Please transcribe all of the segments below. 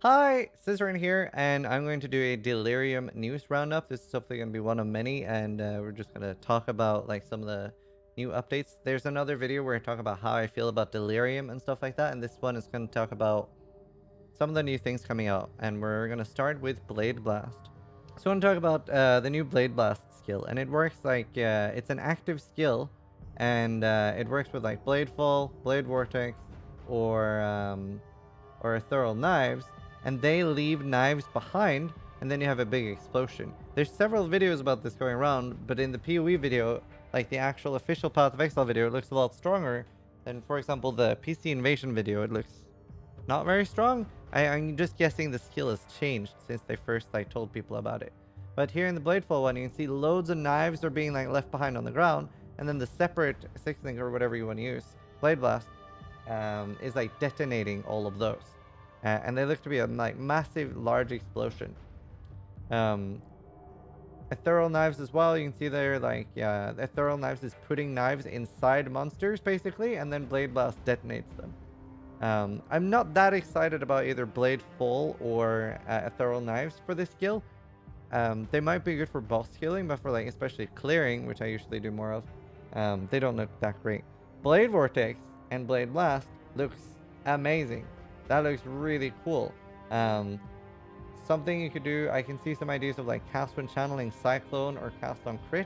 Hi, Zizaran here, and I'm going to do a Delirium news roundup. This is hopefully going to be one of many, and we're just going to talk about like some of the new updates. There's another video where I talk about how I feel about Delirium and stuff like that, and this one is going to talk about some of the new things coming out, and we're going to start with Blade Blast. So I want to talk about the new Blade Blast skill, and it works like it's an active skill, and it works with like Blade Fall, Blade Vortex, or Ethereal Knives, and they leave knives behind, and then you have a big explosion. There's several videos about this going around, but in the POE video, like the actual official Path of Exile video, it looks a lot stronger than, for example, the PC Invasion video. It looks not very strong. I'm just guessing the skill has changed since they first told people about it. But here in the Bladefall one, you can see loads of knives are being left behind on the ground, and then the separate six-link or whatever you want to use, Blade Blast, is detonating all of those. And they look to be a massive, large explosion. Ethereal Knives as well. You can see there, the Ethereal Knives is putting knives inside monsters, basically, and then Blade Blast detonates them. I'm not that excited about either Blade Fall or Ethereal Knives for this skill. They might be good for boss killing, but for especially clearing, which I usually do more of, they don't look that great. Blade Vortex and Blade Blast looks amazing. That looks really cool. Something you could do, I can see some ideas of cast when channeling Cyclone or cast on crit.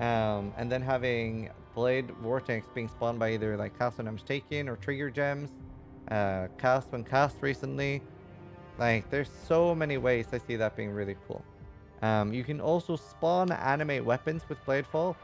And then having Blade Vortex being spawned by either cast when damage taken or trigger gems. Cast when cast recently. There's so many ways I see that being really cool. You can also spawn animate weapons with Bladefall.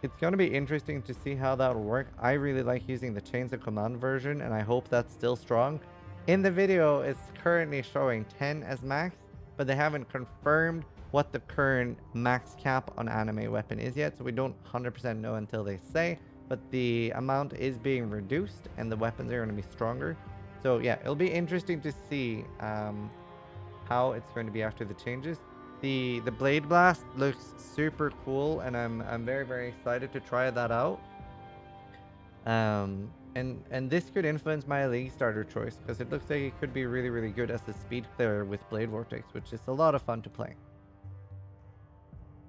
It's going to be interesting to see how that will work. I really like using the Chains of Command version, and I hope that's still strong. In the video, it's currently showing 10 as max, but they haven't confirmed what the current max cap on anime weapon is yet, so we don't 100% know until they say, but the amount is being reduced, and the weapons are going to be stronger. So yeah, it'll be interesting to see how it's going to be after the changes. The Blade Blast looks super cool, and I'm very, very excited to try that out. And this could influence my league starter choice, because it looks like it could be really, really good as a speed clearer with Blade Vortex, which is a lot of fun to play.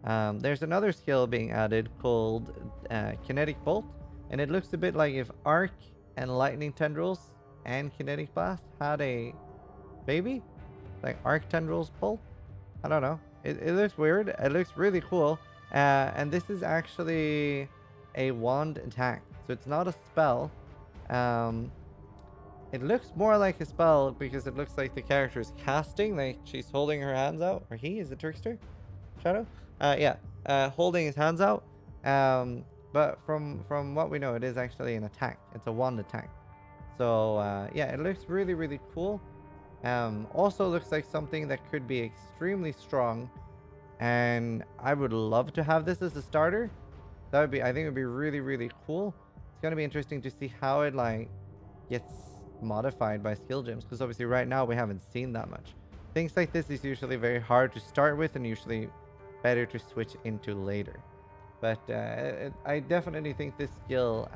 There's another skill being added called Kinetic Bolt, and it looks a bit like if Arc and Lightning Tendrils and Kinetic Blast had a baby, like Arc Tendrils Bolt. I don't know. It looks weird. It looks really cool. And this is actually a wand attack. So it's not a spell. It looks more like a spell because it looks like the character is casting. Like she's holding her hands out. Or he is a trickster? Shadow? Yeah. Holding his hands out. But from what we know, it is actually an attack. It's a wand attack. So yeah, it looks really, really cool. Also looks like something that could be extremely strong, and I would love to have this as a starter. That would be, I think it would be really, really cool. It's going to be interesting to see how it gets modified by skill gems, because obviously right now we haven't seen that much. Things like this is usually very hard to start with and usually better to switch into later. But I definitely think this skill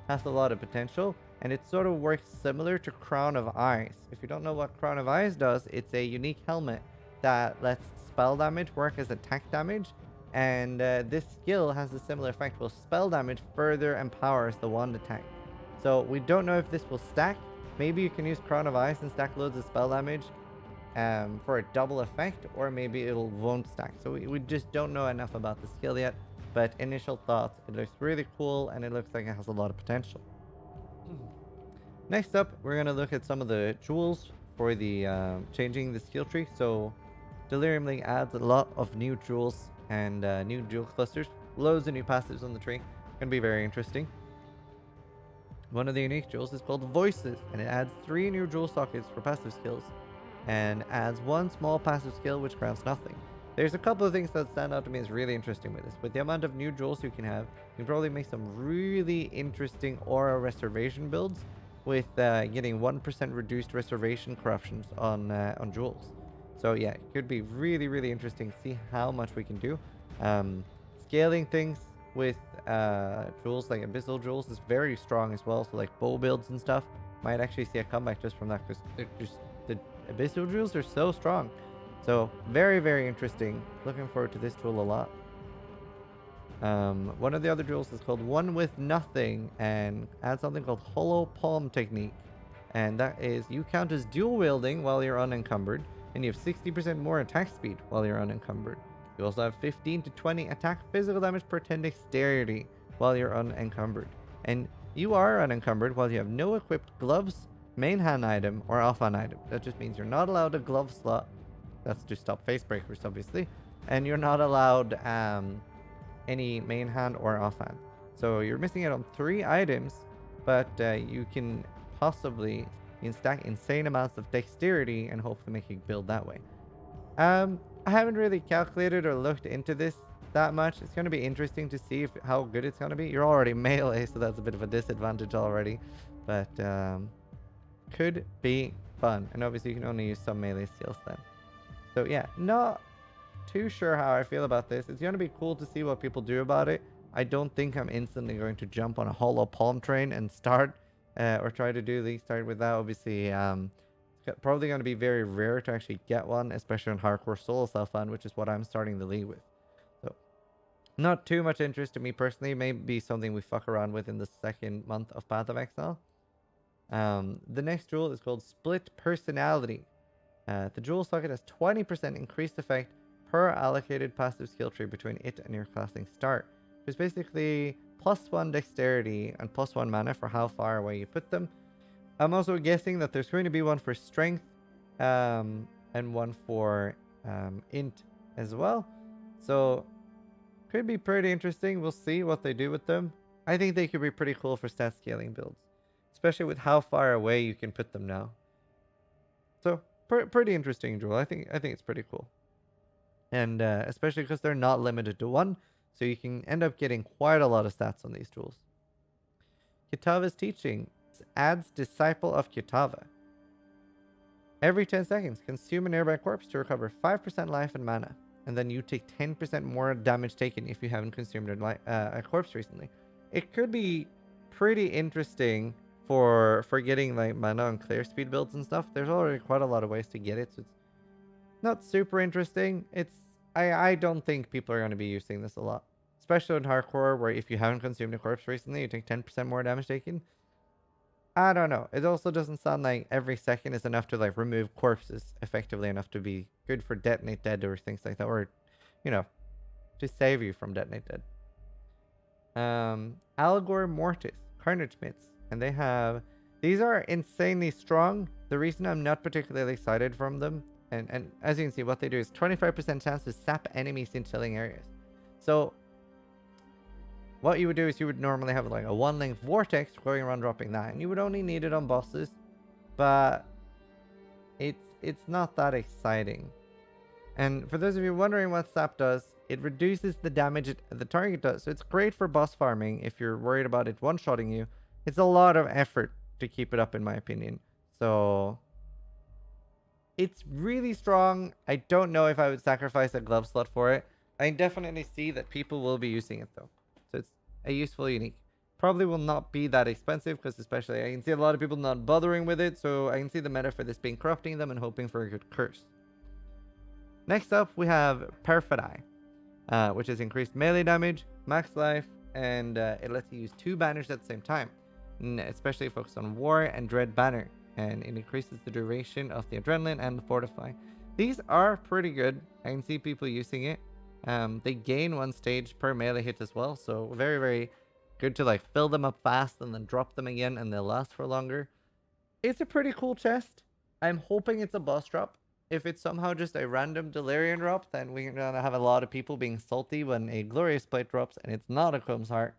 has a lot of potential. And it sort of works similar to Crown of Ice. If you don't know what Crown of Ice does, it's a unique helmet that lets spell damage work as attack damage. And this skill has a similar effect, where spell damage further empowers the wand attack. So we don't know if this will stack. Maybe you can use Crown of Ice and stack loads of spell damage for a double effect, or maybe it won't stack. So we just don't know enough about the skill yet. But initial thoughts, it looks really cool, and it looks like it has a lot of potential. Next up, we're going to look at some of the jewels for the changing the skill tree. So Delirium Link adds a lot of new jewels and new jewel clusters. Loads of new passives on the tree. Going to be very interesting. One of the unique jewels is called Voices, and it adds 3 new jewel sockets for passive skills and adds 1 small passive skill which grants nothing. There's a couple of things that stand out to me as really interesting with this. With the amount of new jewels you can have, you can probably make some really interesting aura reservation builds with getting 1% reduced reservation corruptions on jewels. So yeah, it could be really, really interesting to see how much we can do. Scaling things with jewels like Abyssal Jewels is very strong as well. So bow builds and stuff might actually see a comeback just from that, because the abyssal jewels are so strong. So very, very interesting. Looking forward to this tool a lot. One of the other jewels is called One with Nothing and adds something called Hollow Palm Technique. And that is you count as dual wielding while you're unencumbered, and you have 60% more attack speed while you're unencumbered. You also have 15 to 20 attack physical damage per 10 dexterity while you're unencumbered. And you are unencumbered while you have no equipped gloves, main hand item, or offhand item. That just means you're not allowed a glove slot. That's to stop face breakers, obviously. And you're not allowed any main hand or offhand. So you're missing out on 3 items, but you can possibly stack insane amounts of dexterity and hopefully make a build that way. I haven't really calculated or looked into this that much. It's going to be interesting to see how good it's going to be. You're already melee, so that's a bit of a disadvantage already, but could be fun. And obviously you can only use some melee skills then. So yeah, not too sure how I feel about this. It's going to be cool to see what people do about it. I don't think I'm instantly going to jump on a hollow palm train and start or try to do the start with that. Obviously, it's probably going to be very rare to actually get one, especially on hardcore solo self-found, which is what I'm starting the league with. So not too much interest to me personally. Maybe something we fuck around with in the second month of Path of Exile. The next jewel is called Split Personality. The jewel socket has 20% increased effect per allocated passive skill tree between it and your classing start. It's basically +1 dexterity and +1 mana for how far away you put them. I'm also guessing that there's going to be one for strength and one for int as well. So could be pretty interesting. We'll see what they do with them. I think they could be pretty cool for stat scaling builds, especially with how far away you can put them now. So pretty interesting jewel. I think it's pretty cool. And especially because they're not limited to one, so you can end up getting quite a lot of stats on these tools. Kitava's teaching adds Disciple of Kitava. Every 10 seconds, consume a nearby corpse to recover 5% life and mana, and then you take 10% more damage taken if you haven't consumed a corpse recently. It could be pretty interesting for getting like mana and clear speed builds and stuff. There's already quite a lot of ways to get it, so it's not super interesting. I don't think people are going to be using this a lot, especially in hardcore, where if you haven't consumed a corpse recently, you take 10% more damage taken. I don't know. It also doesn't sound like every second is enough to like remove corpses effectively enough to be good for Detonate Dead or things like that, or to save you from Detonate Dead. Algor Mortis, Carnage Mitts, and these are insanely strong. The reason I'm not particularly excited from them, and as you can see, what they do is 25% chance to sap enemy scintilling areas. So what you would do is you would normally have like a 1-length vortex going around dropping that, and you would only need it on bosses, but it's not that exciting. And for those of you wondering what sap does, it reduces the damage the target does. So it's great for boss farming if you're worried about it one-shotting you. It's a lot of effort to keep it up, in my opinion. So it's really strong. I don't know if I would sacrifice a glove slot for it. I definitely see that people will be using it though. So it's a useful unique. Probably will not be that expensive because especially I can see a lot of people not bothering with it. So I can see the meta for this being corrupting them and hoping for a good curse. Next up we have Perfidy, which is increased melee damage, max life, and it lets you use 2 banners at the same time. Especially focused on War and Dread banner. And it increases the duration of the Adrenaline and the Fortify. These are pretty good. I can see people using it. They gain 1 stage per melee hit as well, so very, very good to like fill them up fast and then drop them again, and they'll last for longer. It's a pretty cool chest. I'm hoping it's a boss drop. If it's somehow just a random Delirium drop, then we're gonna have a lot of people being salty when a Glorious Plate drops and it's not a Comb's Heart.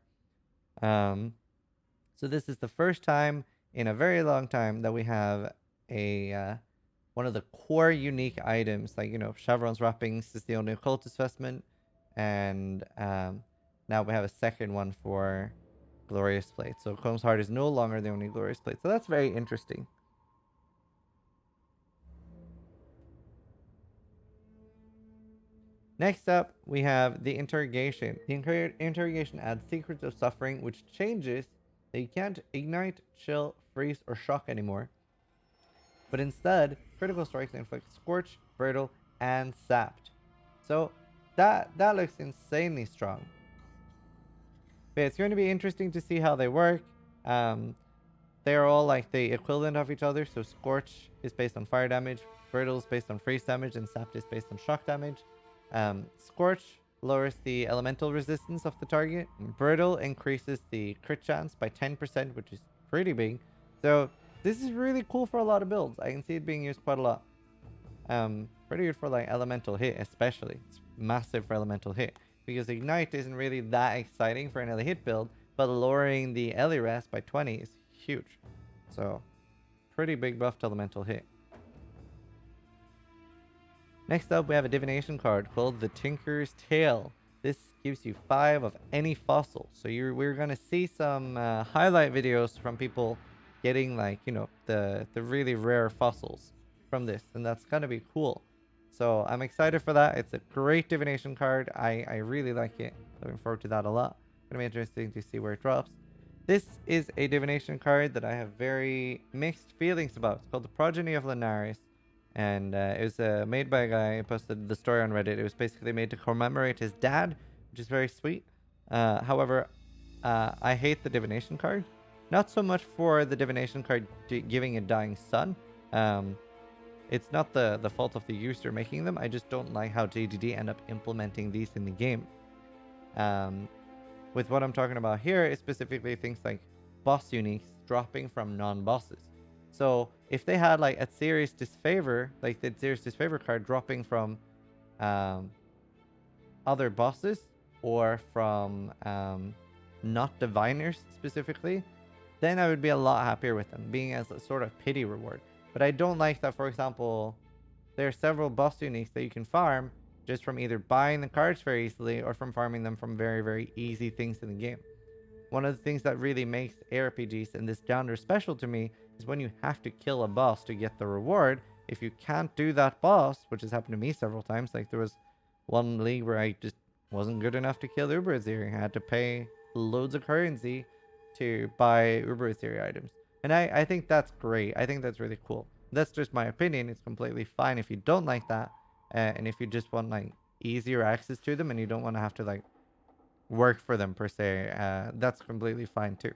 So this is the first time in a very long time that we have a one of the core unique items, like Chevron's wrappings is the only occultist vestment, and now we have a second one for Glorious Plate. So Comb's Heart is no longer the only Glorious Plate, so that's very interesting. Next up, we have the Interrogation. The Interrogation adds Secrets of Suffering, which changes that you can't ignite, chill, freeze, or shock anymore. but instead critical strikes inflict Scorch, Brittle, and Sapped. So that looks insanely strong. But it's going to be interesting to see how they work. They are all like the equivalent of each other. So Scorch is based on fire damage, Brittle is based on freeze damage, and Sapped is based on shock damage. Scorch lowers the elemental resistance of the target. Brittle increases the crit chance by 10%, which is pretty big. So this is really cool for a lot of builds. I can see it being used quite a lot. Pretty good for like elemental hit, especially. It's massive for elemental hit because Ignite isn't really that exciting for an Ellie hit build, but lowering the Ellie rest by 20 is huge. So pretty big buff to elemental hit. Next up, we have a divination card called the Tinker's Tale. This gives you 5 of any fossil. So we're gonna see some highlight videos from people getting like, you know, the really rare fossils from this, and that's gonna be cool. So I'm excited for that. It's a great divination card. I really like it. Looking forward to that a lot. Gonna be interesting to see where it drops. This is a divination card that I have very mixed feelings about. It's called the Progeny of Linares. And it was made by a guy who posted the story on Reddit. It was basically made to commemorate his dad, which is very sweet. However, I hate the divination card. Not so much for the divination card giving a dying son. It's not the fault of the user making them. I just don't like how JDD end up implementing these in the game. With what I'm talking about here is specifically things like boss uniques dropping from non-bosses. So if they had like a serious disfavor, like the serious disfavor card dropping from other bosses or from not diviners specifically, then I would be a lot happier with them being as a sort of pity reward. But I don't like that, for example, there are several boss uniques that you can farm just from either buying the cards very easily or from farming them from very, very easy things in the game. One of the things that really makes ARPGs and this genre special to me is when you have to kill a boss to get the reward. If you can't do that boss, which has happened to me several times, like there was one league where I just wasn't good enough to kill Uber Aziri. I had to pay loads of currency to buy Uber Aziri items. And I think that's great. I think that's really cool. That's just my opinion. It's completely fine if you don't like that. And if you just want like easier access to them and you don't want to have to like work for them per se, that's completely fine too.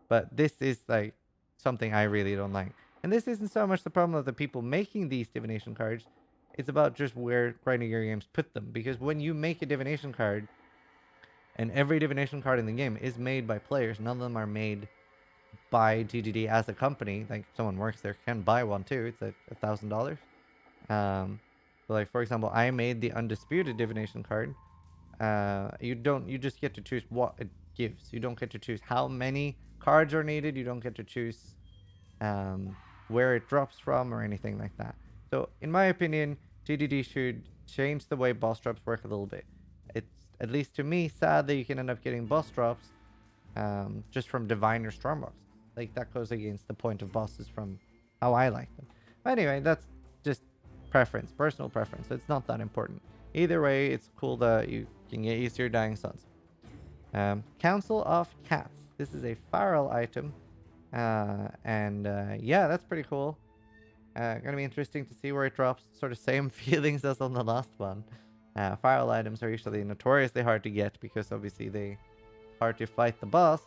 But this is like something I really don't like. And this isn't so much the problem of the people making these divination cards. It's about just where Grinding Gear Games put them. Because when you make a divination card, and every divination card in the game is made by players, none of them are made by GGD as a company. Like someone works there can buy one too. It's like $1,000. But like for example, I made the Undisputed divination card. You just get to choose what it gives. You don't get to choose how many cards are needed. You don't get to choose where it drops from or anything like that. So in my opinion, GDD should change the way boss drops work a little bit. It's, at least to me, sad that you can end up getting boss drops just from Diviner Stormbox. Like that goes against the point of bosses from how I like them. But anyway, that's just preference, personal preference. It's not that important. Either way, it's cool that you can get easier dying sons. Council of Cats. This is a feral item. Yeah, that's pretty cool. Gonna be interesting to see where it drops. Sort of same feelings as on the last one. Feral items are usually notoriously hard to get because obviously they hard to fight the boss.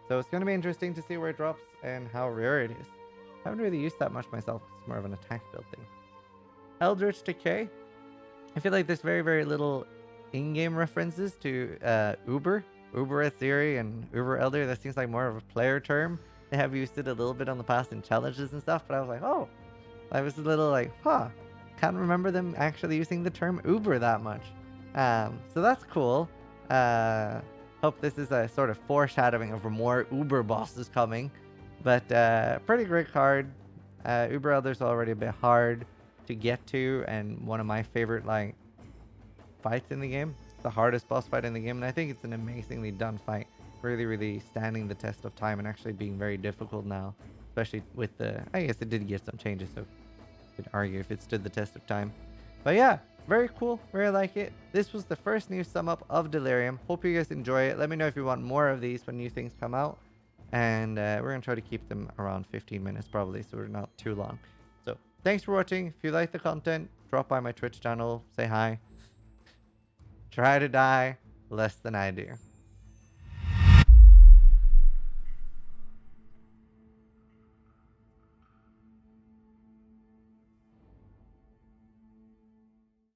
So it's gonna be interesting to see where it drops and how rare it is. I haven't really used that much myself. It's more of an attack build thing. Eldritch Decay. I feel like there's very, very little in-game references to Uber Aziri and Uber Elder. That seems like more of a player term. They have used it a little bit on the past in challenges and stuff, but I was like, oh, I was a little like, can't remember them actually using the term Uber that much. So that's cool. Hope this is a sort of foreshadowing of more Uber bosses coming. But pretty great card. Uber Elder's already a bit hard to get to and one of my favorite like fights in the game. It's the hardest boss fight in the game, and I think it's an amazingly done fight. Really, really standing the test of time and actually being very difficult now, especially with the, I guess it did get some changes, so you could argue if it stood the test of time. But yeah, very cool, very like it. This was the first news sum up of Delirium. Hope you guys enjoy it. Let me know if you want more of these when new things come out, and we're gonna try to keep them around 15 minutes probably, so we're not too long. So thanks for watching. If you like the content, drop by my Twitch channel, say hi. Try to die less than I do.